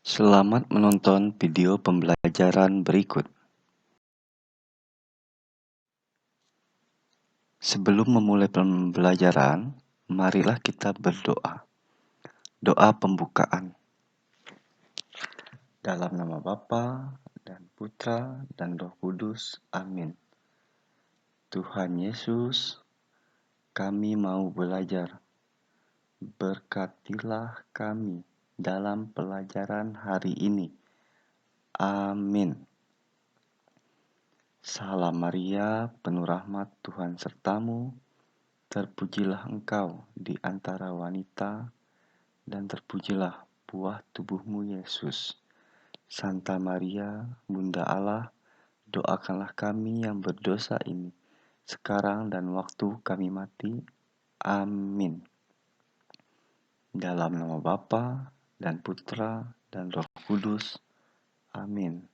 Selamat menonton video pembelajaran berikut. Sebelum memulai pembelajaran, marilah kita berdoa. Doa pembukaan. Dalam nama Bapa dan Putra dan Roh Kudus. Amin. Tuhan Yesus, kami mau belajar. Berkatilah kami dalam pelajaran hari ini. Amin. Salam Maria, penuh rahmat Tuhan sertamu. Terpujilah engkau di antara wanita, dan terpujilah buah tubuhmu Yesus. Santa Maria, Bunda Allah, doakanlah kami yang berdosa ini, sekarang dan waktu kami mati. Amin. Dalam nama Bapa dan Putra dan Roh Kudus. Amin.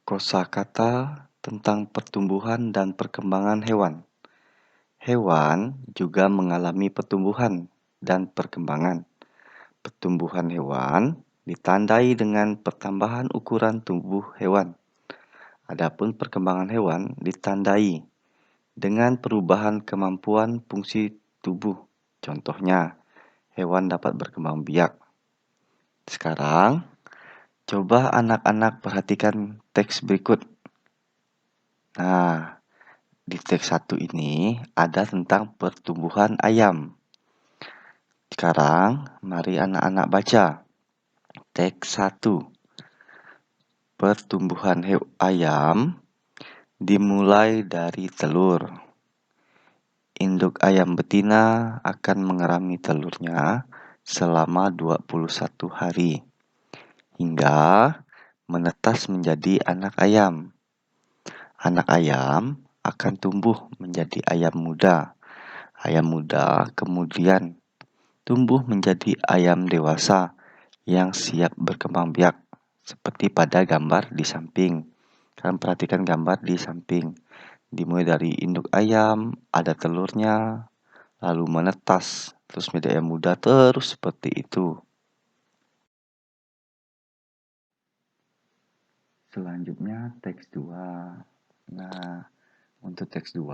Kosakata tentang pertumbuhan dan perkembangan hewan. Hewan juga mengalami pertumbuhan dan perkembangan. Pertumbuhan hewan ditandai dengan pertambahan ukuran tubuh hewan. Adapun perkembangan hewan ditandai dengan perubahan kemampuan fungsi tubuh. Contohnya, hewan dapat berkembang biak. Sekarang, coba anak-anak perhatikan teks berikut. Nah, di teks 1 ini ada tentang pertumbuhan ayam. Sekarang, mari anak-anak baca. Teks 1. Pertumbuhan ayam dimulai dari telur. Induk ayam betina akan mengerami telurnya selama 21 hari hingga menetas menjadi anak ayam. Anak ayam akan tumbuh menjadi ayam muda. Ayam muda kemudian tumbuh menjadi ayam dewasa yang siap berkembang biak, seperti pada gambar di samping. Kalian perhatikan gambar di samping. Dimulai dari induk ayam, ada telurnya, lalu menetas, terus menjadi ayam muda, terus seperti itu. Selanjutnya teks 2. Nah, untuk teks 2,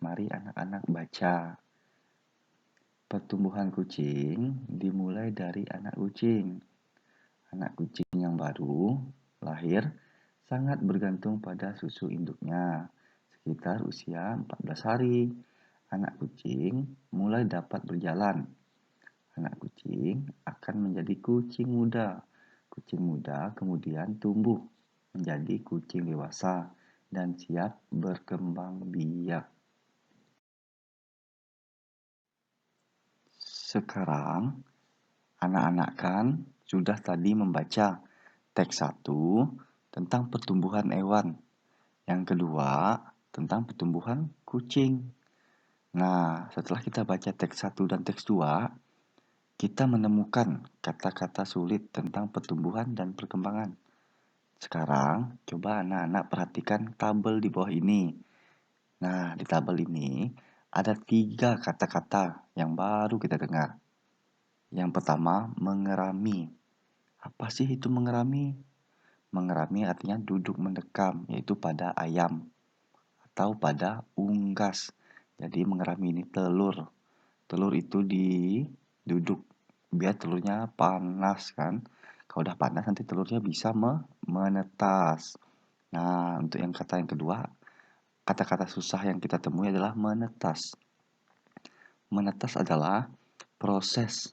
mari anak-anak baca. Pertumbuhan kucing dimulai dari anak kucing. Anak kucing yang baru lahir sangat bergantung pada susu induknya. Sekitar usia 14 hari, anak kucing mulai dapat berjalan. Anak kucing akan menjadi kucing muda. Kucing muda kemudian tumbuh menjadi kucing dewasa dan siap berkembang biak. Sekarang, anak-anak kan sudah tadi membaca teks 1 tentang pertumbuhan hewan. Yang kedua, tentang pertumbuhan kucing. Nah, setelah kita baca teks 1 dan teks 2, kita menemukan kata-kata sulit tentang pertumbuhan dan perkembangan. Sekarang, coba anak-anak perhatikan tabel di bawah ini. Nah, di tabel ini ada 3 kata-kata yang baru kita dengar. Yang pertama, mengerami. Apa sih itu mengerami? Mengerami artinya duduk mendekam, yaitu pada ayam atau pada unggas. Jadi mengerami ini telur. Telur itu diduduk biar telurnya panas kan. Kalau udah panas nanti telurnya bisa menetas. Nah, untuk yang kata yang kedua, kata-kata susah yang kita temui adalah menetas. Menetas adalah proses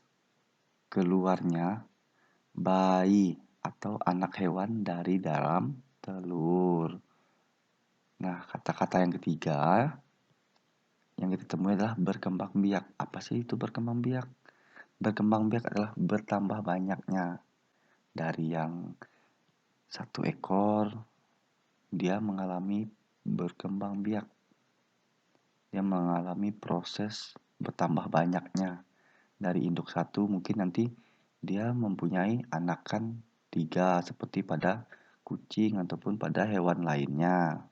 keluarnya bayi atau anak hewan dari dalam telur. Nah, kata-kata yang ketiga yang kita temui adalah berkembang biak. Apa sih itu berkembang biak? Berkembang biak adalah bertambah banyaknya. Dari yang 1 ekor, dia mengalami berkembang biak. Dia mengalami proses bertambah banyaknya. Dari induk 1 mungkin nanti dia mempunyai anakan 3 seperti pada kucing ataupun pada hewan lainnya.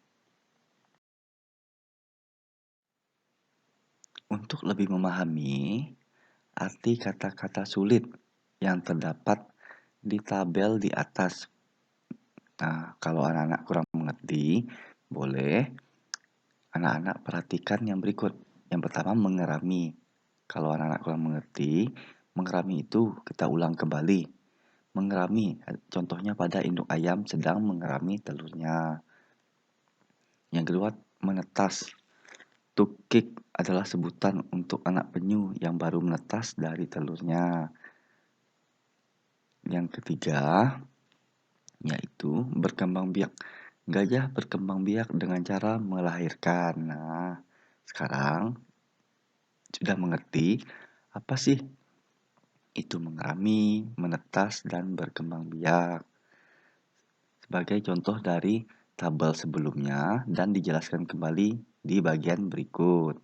Untuk lebih memahami, arti kata-kata sulit yang terdapat di tabel di atas. Nah, kalau anak-anak kurang mengerti, boleh anak-anak perhatikan yang berikut. Yang pertama, mengerami. Kalau anak-anak kurang mengerti, mengerami itu kita ulang kembali. Mengerami, contohnya pada induk ayam sedang mengerami telurnya. Yang kedua, menetas. Tukik adalah sebutan untuk anak penyu yang baru menetas dari telurnya. Yang ketiga, yaitu berkembang biak. Gajah berkembang biak dengan cara melahirkan. Nah, sekarang sudah mengerti apa sih itu mengerami, menetas, dan berkembang biak. Sebagai contoh dari tabel sebelumnya dan dijelaskan kembali di bagian berikut.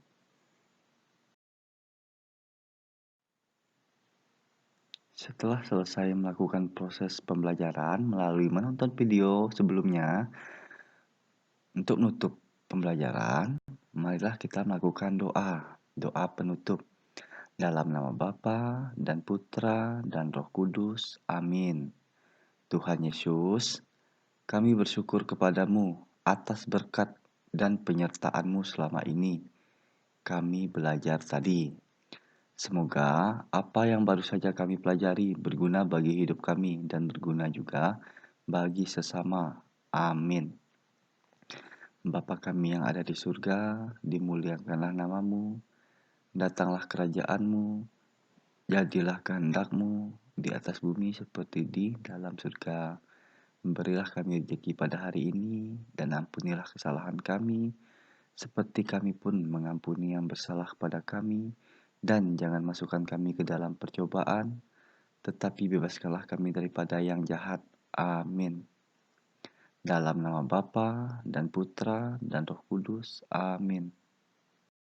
Setelah selesai melakukan proses pembelajaran melalui menonton video sebelumnya, untuk menutup pembelajaran, marilah kita melakukan doa penutup. Dalam nama Bapa dan Putra dan Roh Kudus. Amin. Tuhan Yesus, kami bersyukur kepadamu atas berkat dan penyertaan-Mu selama ini. Kami belajar tadi. Semoga apa yang baru saja kami pelajari berguna bagi hidup kami dan berguna juga bagi sesama. Amin. Bapa kami yang ada di surga, dimuliakanlah nama-Mu, datanglah kerajaan-Mu, jadilah kehendak-Mu di atas bumi seperti di dalam surga. Berilah kami rezeki pada hari ini, dan ampunilah kesalahan kami, seperti kami pun mengampuni yang bersalah kepada kami. Dan jangan masukkan kami ke dalam percobaan, tetapi bebaskanlah kami daripada yang jahat. Amin. Dalam nama Bapa dan Putra dan Roh Kudus. Amin.